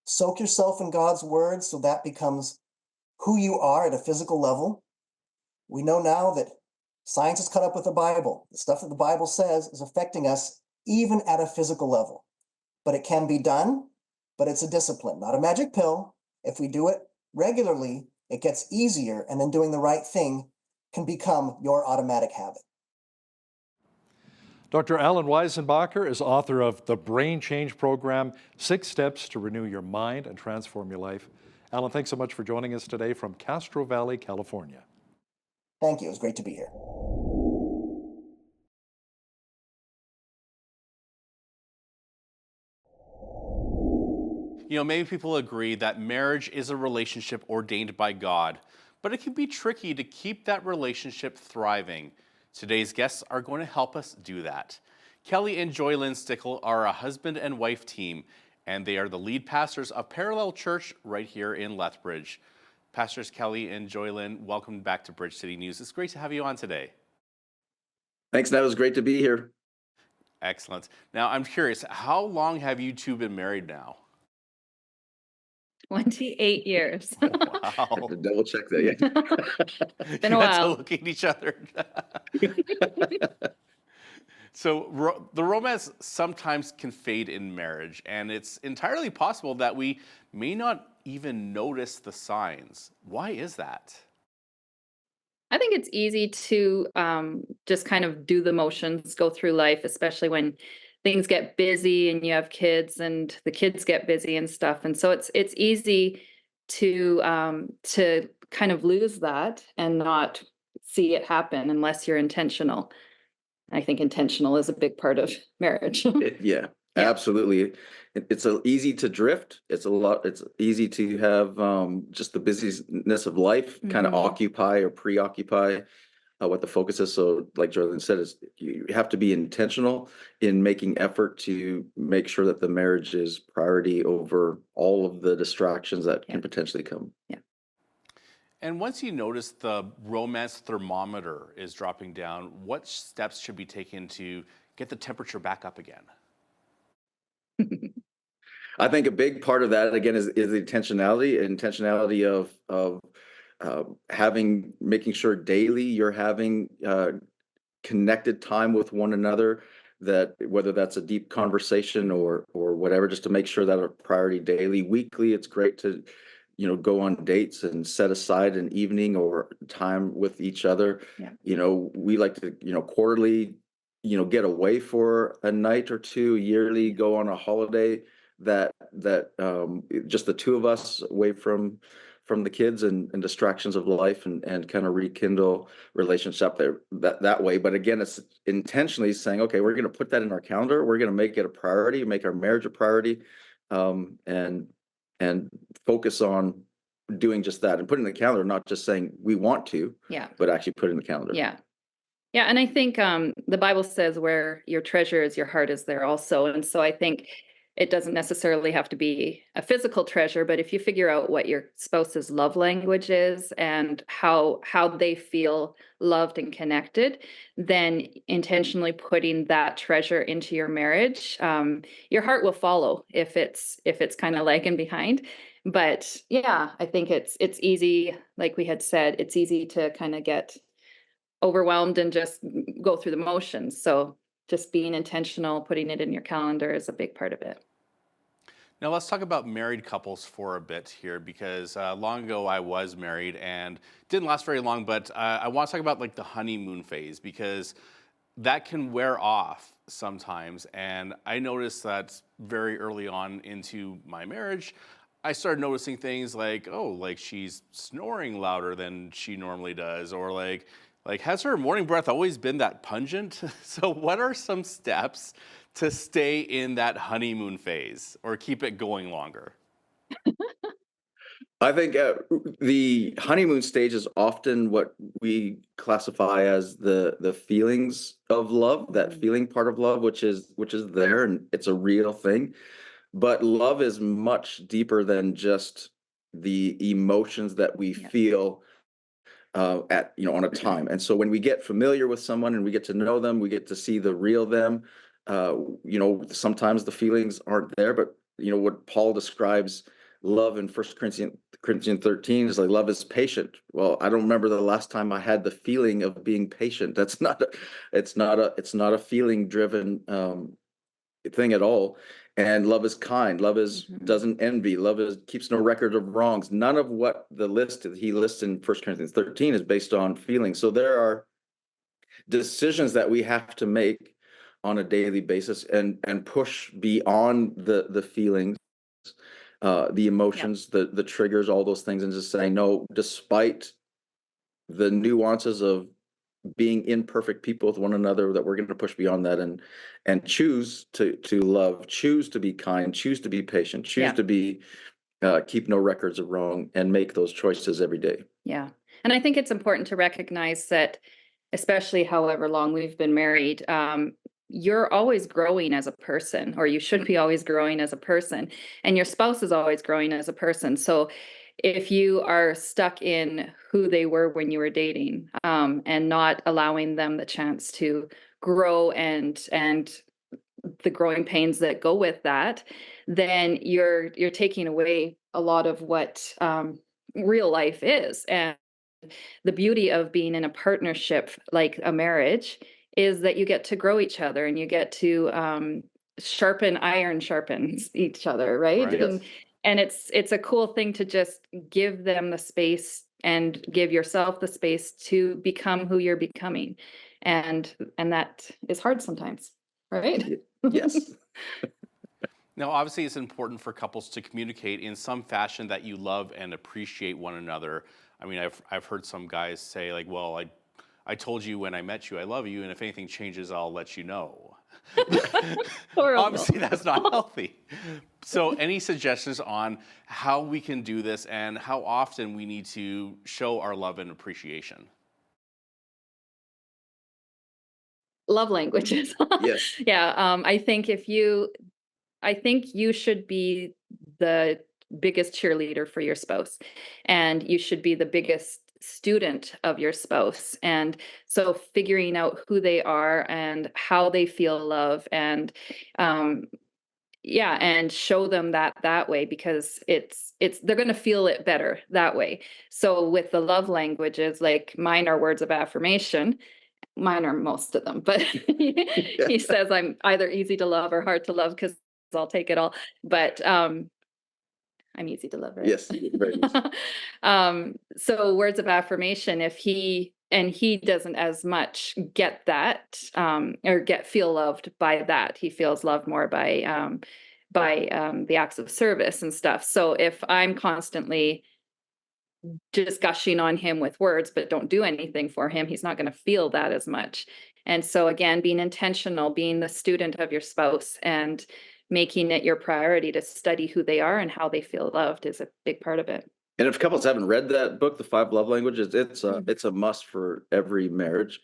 Speaker 10: soak yourself in God's word so that becomes who you are at a physical level. We know now that science is caught up with the Bible. The stuff that the Bible says is affecting us even at a physical level. But it can be done, but it's a discipline, not a magic pill. If we do it regularly, it gets easier, and then doing the right thing can become your automatic habit.
Speaker 1: Dr. Alan Weisenbacher is author of The Brain Change Program, 6 Steps to Renew Your Mind and Transform Your Life. Alan, thanks so much for joining us today from Castro Valley, California.
Speaker 10: Thank you. It was great to be here.
Speaker 18: You know, maybe people agree that marriage is a relationship ordained by God, but it can be tricky to keep that relationship thriving. Today's guests are going to help us do that. Kelly and Joylyn Stickle are a husband and wife team, and they are the lead pastors of Parallel Church right here in Lethbridge. Pastors Kelly and Joylyn, welcome back to Bridge City News. It's great to have you on today.
Speaker 19: Thanks, Ned. It was great to be here.
Speaker 18: Excellent. Now, I'm curious, how long have you two been married now?
Speaker 16: 28 years.
Speaker 18: Wow.
Speaker 19: I have to double check that. Yeah.
Speaker 16: Been a while.
Speaker 18: Look at each other. So the romance sometimes can fade in marriage, and it's entirely possible that we may not even notice the signs. Why is that?
Speaker 16: I think it's easy to just kind of do the motions, go through life, especially when things get busy and you have kids and the kids get busy and stuff. And so it's easy to kind of lose that and not see it happen unless you're intentional. I think intentional is a big part of marriage.
Speaker 19: Yeah, absolutely. It's easy to drift. It's easy to have just the busyness of life kind of occupy or preoccupy what the focus is. So like Joylyn said, is you have to be intentional in making effort to make sure that the marriage is priority over all of the distractions that can potentially come.
Speaker 16: Yeah.
Speaker 18: And once you notice the romance thermometer is dropping down, what steps should be taken to get the temperature back up again?
Speaker 19: I think a big part of that, again, is the intentionality of making sure daily you're having connected time with one another, that whether that's a deep conversation or whatever, just to make sure that a priority daily. Weekly, it's great to go on dates and set aside an evening or time with each other.
Speaker 16: Yeah.
Speaker 19: We like to, quarterly, get away for a night or two, yearly, go on a holiday that just the two of us away from the kids and distractions of life and kind of rekindle relationship there that way. But again, it's intentionally saying, okay, we're going to put that in our calendar. We're going to make it a priority, make our marriage a priority, and focus on doing just that and put it in the calendar, not just saying we want to, but actually put it in the calendar.
Speaker 16: Yeah. Yeah. And I think the Bible says where your treasure is, your heart is there also. And so I think it doesn't necessarily have to be a physical treasure, but if you figure out what your spouse's love language is and how they feel loved and connected, then intentionally putting that treasure into your marriage, your heart will follow if it's kind of lagging behind. But yeah, I think it's easy, like we had said, it's easy to kind of get overwhelmed and just go through the motions. So just being intentional, putting it in your calendar is a big part of it.
Speaker 18: Now let's talk about married couples for a bit here, because long ago I was married and didn't last very long, but I want to talk about like the honeymoon phase, because that can wear off sometimes. And I noticed that very early on into my marriage, I started noticing things like, oh, like she's snoring louder than she normally does, or like has her morning breath always been that pungent? So what are some steps to stay in that honeymoon phase or keep it going longer?
Speaker 19: I think the honeymoon stage is often what we classify as the feelings of love, that feeling part of love, which is there, and it's a real thing. But love is much deeper than just the emotions that we feel on a time. And so when we get familiar with someone and we get to know them, we get to see the real them. Sometimes the feelings aren't there, but what Paul describes love in 1 Corinthians 13 is like, love is patient. Well, I don't remember the last time I had the feeling of being patient. It's not a feeling driven thing at all. And love is kind. Love is doesn't envy. Love keeps no record of wrongs. None of what he lists in 1 Corinthians 13 is based on feelings. So there are decisions that we have to make on a daily basis and push beyond the feelings, the emotions, the triggers, all those things, and just say no, despite the nuances of being imperfect people with one another, that we're going to push beyond that and choose to love, choose to be kind, choose to be patient, choose to be keep no records of wrong, and make those choices every day.
Speaker 16: Yeah. And I think it's important to recognize that especially however long we've been married, you're always growing as a person, or you should be always growing as a person, and your spouse is always growing as a person. So if you are stuck in who they were when you were dating, and not allowing them the chance to grow and the growing pains that go with that, then you're taking away a lot of what real life is. And the beauty of being in a partnership like a marriage is that you get to grow each other, and you get to sharpen iron sharpens each other, right?
Speaker 19: Right.
Speaker 16: And it's a cool thing to just give them the space and give yourself the space to become who you're becoming. And that is hard sometimes, right?
Speaker 19: Yes.
Speaker 18: Now, obviously, it's important for couples to communicate in some fashion that you love and appreciate one another. I mean, I've heard some guys say, like, well, I told you when I met you I love you, and if anything changes, I'll let you know. Obviously, that's not healthy. So any suggestions on how we can do this and how often we need to show our love and appreciation?
Speaker 16: Love languages.
Speaker 19: Yes.
Speaker 16: Yeah, I think you should be the biggest cheerleader for your spouse, and you should be the biggest student of your spouse. And so figuring out who they are and how they feel love, and yeah, and show them that way, because they're going to feel it better that way. So with the love languages, like mine are words of affirmation. Mine are most of them, but he says I'm either easy to love or hard to love, because I'll take it all. But I'm easy to love, right?
Speaker 19: Yes. Very nice.
Speaker 16: So words of affirmation, if he doesn't as much get that, or feel loved by that, he feels loved more by the acts of service and stuff. So if I'm constantly just gushing on him with words but don't do anything for him, he's not going to feel that as much. And so again, being intentional, being the student of your spouse, and making it your priority to study who they are and how they feel loved is a big part of it.
Speaker 19: And if couples haven't read that book, The Five Love Languages, it's a must for every marriage.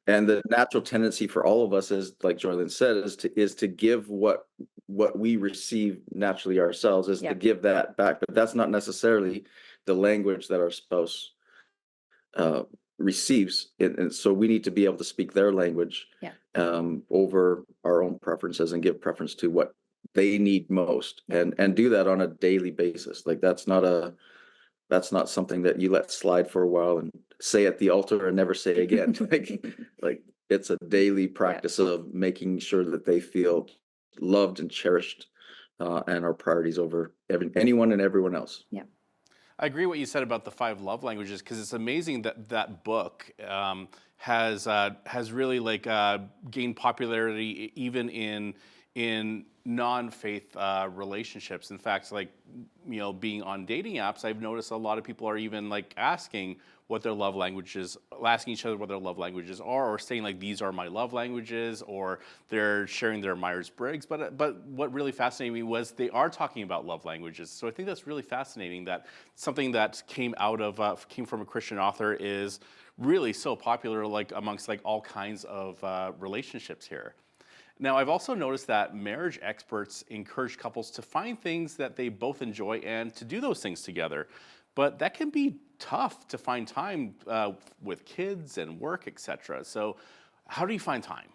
Speaker 19: And the natural tendency for all of us, is like Joylyn said, is to give what we receive naturally ourselves, is to give that back. But that's not necessarily the language that our spouse receives. And so we need to be able to speak their language over our own preferences, and give preference to what they need most, and do that on a daily basis. Like that's not something that you let slide for a while and say at the altar and never say again. like it's a daily practice of making sure that they feel loved and cherished, and our priorities over anyone and everyone else.
Speaker 16: Yeah.
Speaker 18: I agree what you said about the 5 love languages, because it's amazing that that book has really gained popularity even in non-faith relationships. In fact, being on dating apps, I've noticed a lot of people are even asking what their love languages, asking each other what their love languages are, or saying these are my love languages, or they're sharing their Myers-Briggs. But what really fascinated me was they are talking about love languages. So I think that's really fascinating, that something that came from a Christian author is really so popular amongst all kinds of relationships here. Now, I've also noticed that marriage experts encourage couples to find things that they both enjoy and to do those things together. But that can be tough to find time with kids and work, etc. So how do you find time?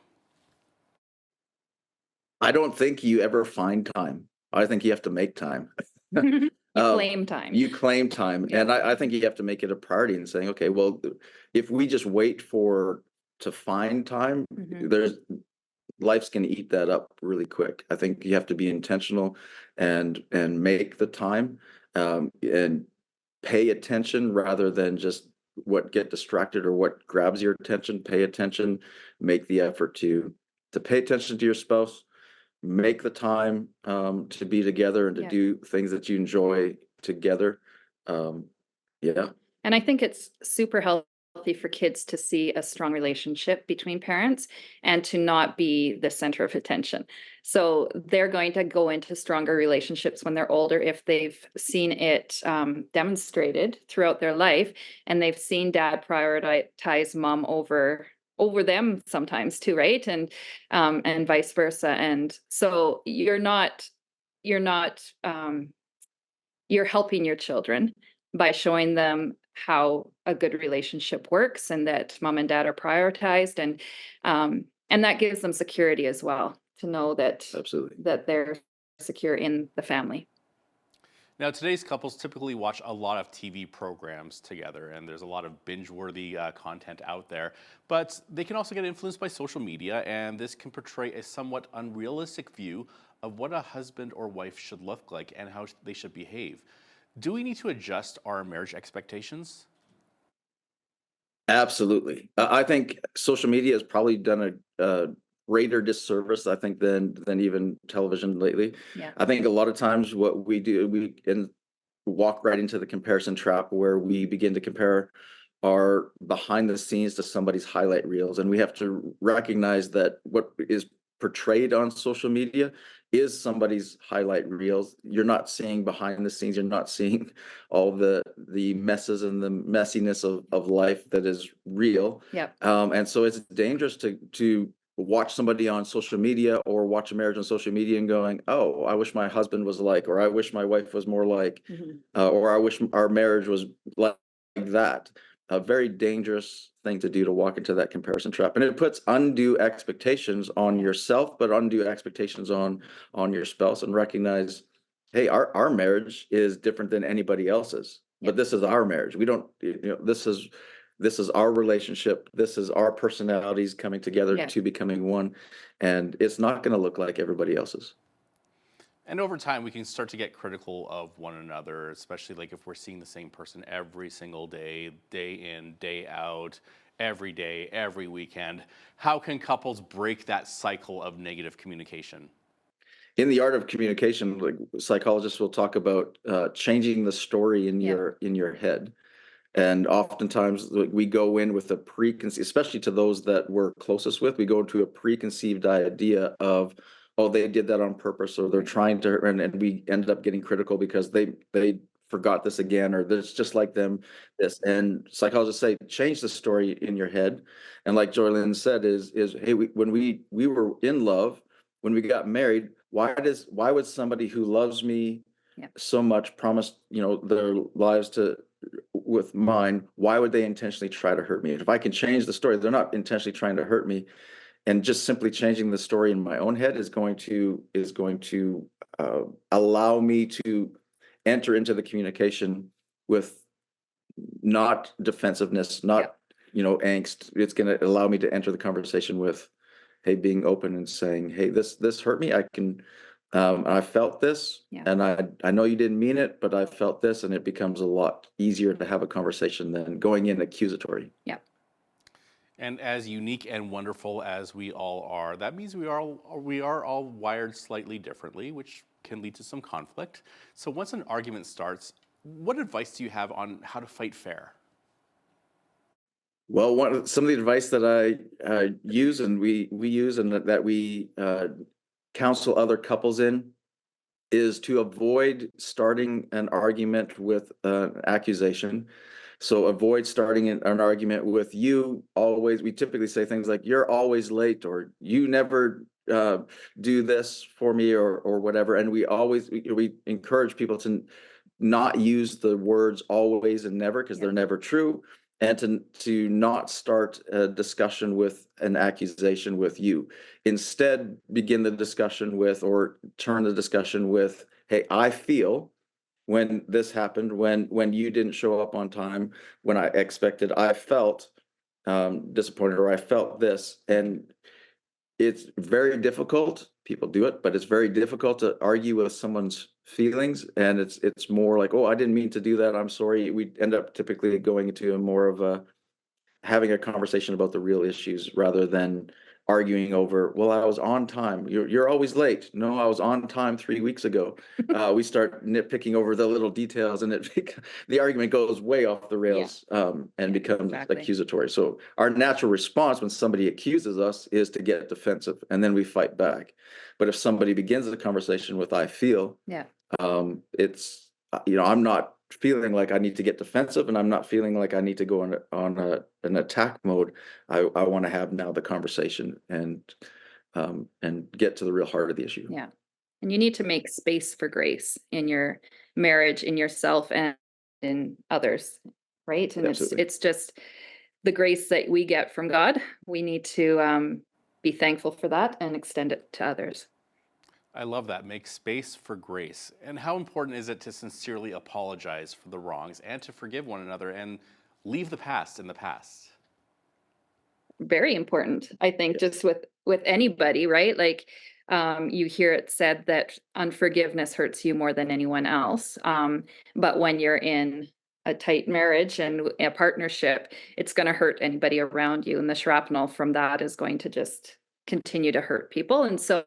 Speaker 19: I don't think you ever find time. I think you have to make time.
Speaker 16: You claim time.
Speaker 19: You claim time. Yeah. And I think you have to make it a priority and saying, okay, well, if we just wait to find time, life's going to eat that up really quick. I think you have to be intentional and make the time, and pay attention rather than just get distracted or what grabs your attention. Pay attention, make the effort to pay attention to your spouse, make the time to be together and to do things that you enjoy together.
Speaker 16: And I think it's super healthy for kids to see a strong relationship between parents and to not be the center of attention. So they're going to go into stronger relationships when they're older if they've seen it demonstrated throughout their life, and they've seen dad prioritize mom over over them sometimes too, right? And vice versa. And so you're helping your children by showing them how a good relationship works and that mom and dad are prioritized, and that gives them security as well, to know that
Speaker 19: Absolutely.
Speaker 16: that they're secure in the family.
Speaker 18: Now, today's couples typically watch a lot of TV programs together, and there's a lot of binge-worthy content out there. But they can also get influenced by social media, and this can portray a somewhat unrealistic view of what a husband or wife should look like and how they should behave. Do we need to adjust our marriage expectations?
Speaker 19: Absolutely. I think social media has probably done a greater disservice, I think, than even television lately.
Speaker 16: Yeah.
Speaker 19: I think a lot of times what we do, we can walk right into the comparison trap where we begin to compare our behind the scenes to somebody's highlight reels. And we have to recognize that what is portrayed on social media is somebody's highlight reels. You're not seeing behind the scenes. You're not seeing all the messes and the messiness of life that is real.
Speaker 16: Yep.
Speaker 19: And so it's dangerous to watch somebody on social media or watch a marriage on social media and going, oh, I wish my husband was like, or I wish my wife was more like, or I wish our marriage was like that. A very dangerous thing to do, to walk into that comparison trap, and it puts undue expectations on yourself, but undue expectations on your spouse. And recognize, hey, our marriage is different than anybody else's, but this is our marriage. We don't, this is our relationship. This is our personalities coming together to becoming one, and it's not going to look like everybody else's.
Speaker 18: And over time, we can start to get critical of one another, especially like if we're seeing the same person every single day, day in, day out, every day, every weekend. How can couples break that cycle of negative communication?
Speaker 19: In the art of communication, like, psychologists will talk about changing the story in your head. And oftentimes we go in with a preconceived, especially to those that we're closest with, we go into a preconceived idea of, oh, they did that on purpose, or they're trying to, and we end up getting critical because they forgot this again, or there's just like them this. And psychologists say, change the story in your head. And like Joylyn said, is hey, when we were in love, when we got married, why would somebody who loves me so much promise, their lives with mine? Why would they intentionally try to hurt me? If I can change the story, they're not intentionally trying to hurt me. And just simply changing the story in my own head is going to allow me to enter into the communication with not defensiveness, not angst. It's going to allow me to enter the conversation with, hey, being open and saying, hey, this hurt me. I felt this, and I know you didn't mean it, but I felt this, and it becomes a lot easier to have a conversation than going in accusatory.
Speaker 16: Yeah.
Speaker 18: And as unique and wonderful as we all are, that means we are all wired slightly differently, which can lead to some conflict. So once an argument starts, what advice do you have on how to fight fair?
Speaker 19: Well, some of the advice that I use, and we use, and that we counsel other couples in, is to avoid starting an argument with an accusation. So avoid starting an argument with you always. We typically say things like, you're always late, or you never do this for me, or whatever. And we encourage people to not use the words always and never, because they're never true, and to not start a discussion with an accusation with you. Instead, begin the discussion with, or turn the discussion with, hey, I feel when this happened, when you didn't show up on time, when I expected, I felt disappointed, or I felt this. And it's very difficult. People do it, but it's very difficult to argue with someone's feelings. And it's more like, oh, I didn't mean to do that, I'm sorry. We end up typically going into more of having a conversation about the real issues, rather than arguing over, well, I was on time. You're always late. No, I was on time 3 weeks ago. We start nitpicking over the little details, and the argument goes way off the rails, and becomes accusatory. So our natural response when somebody accuses us is to get defensive, and then we fight back. But if somebody begins the conversation with, I feel, it's, I'm not feeling like I need to get defensive, and I'm not feeling like I need to go an attack mode. I want to have now the conversation and get to the real heart of the issue.
Speaker 16: Yeah. And you need to make space for grace in your marriage, in yourself, and in others, right? And
Speaker 19: Absolutely.
Speaker 16: it's just the grace that we get from God. We need to be thankful for that and extend it to others.
Speaker 18: I love that. Make space for grace. And how important is it to sincerely apologize for the wrongs and to forgive one another and leave the past in the past?
Speaker 16: Very important, I think, just with anybody, right? Like, you hear it said that unforgiveness hurts you more than anyone else. But when you're in a tight marriage and a partnership, it's going to hurt anybody around you. And the shrapnel from that is going to just continue to hurt people. And so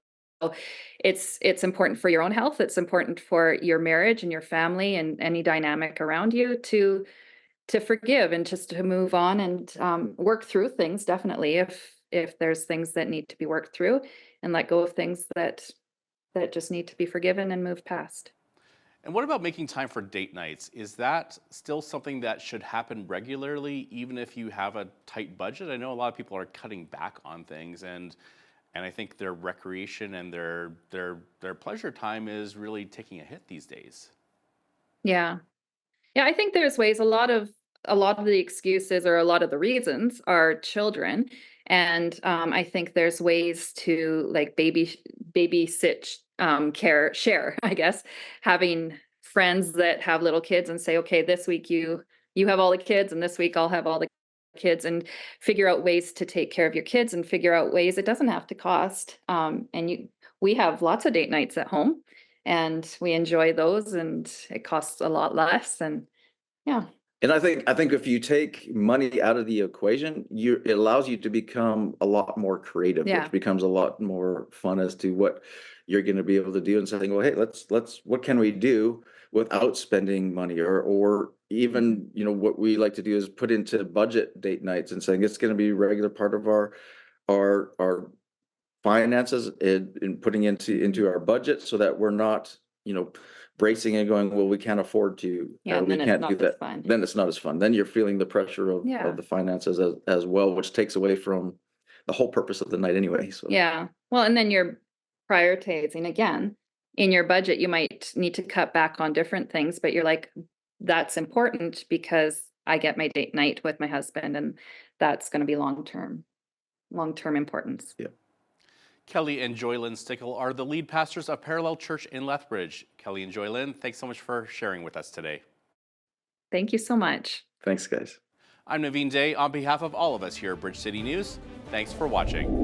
Speaker 16: it's important for your own health. It's important for your marriage and your family and any dynamic around you to forgive and just to move on and work through things, definitely, if there's things that need to be worked through, and let go of things that just need to be forgiven and moved past.
Speaker 18: And what about making time for date nights? Is that still something that should happen regularly, even if you have a tight budget? I know a lot of people are cutting back on things, and I think their recreation and their pleasure time is really taking a hit these days.
Speaker 16: Yeah. Yeah, I think there's ways. A lot of the excuses or a lot of the reasons are children, and I think there's ways to like babysit, share, I guess, having friends that have little kids and say, okay, this week you have all the kids, and this week I'll have all the kids, and figure out ways to take care of your kids and figure out ways it doesn't have to cost. We have lots of date nights at home, and we enjoy those, and it costs a lot less. And yeah.
Speaker 19: And I think if you take money out of the equation, it allows you to become a lot more creative,
Speaker 16: Yeah.
Speaker 19: which becomes a lot more fun as to what you're going to be able to do, and saying, well, hey, let's what can we do without spending money, or even, what we like to do is put into budget date nights and saying it's going to be a regular part of our finances in putting into our budget, so that we're not, bracing and going, well, we can't afford to,
Speaker 16: Yeah,
Speaker 19: or we
Speaker 16: then it's
Speaker 19: can't
Speaker 16: not
Speaker 19: do
Speaker 16: as
Speaker 19: that.
Speaker 16: fun.
Speaker 19: Then it's not as fun. Then you're feeling the pressure of the finances as well, which takes away from the whole purpose of the night anyway. So
Speaker 16: Yeah. Well, and then you're prioritizing again. In your budget, you might need to cut back on different things, but you're like, that's important because I get my date night with my husband, and that's going to be long-term importance.
Speaker 19: Yeah.
Speaker 18: Kelly and Joylyn Stickle are the lead pastors of Parallel Church in Lethbridge. Kelly and Joylyn, thanks so much for sharing with us today.
Speaker 16: Thank you so much.
Speaker 19: Thanks, guys.
Speaker 18: I'm Naveen Day. On behalf of all of us here at Bridge City News, thanks for watching.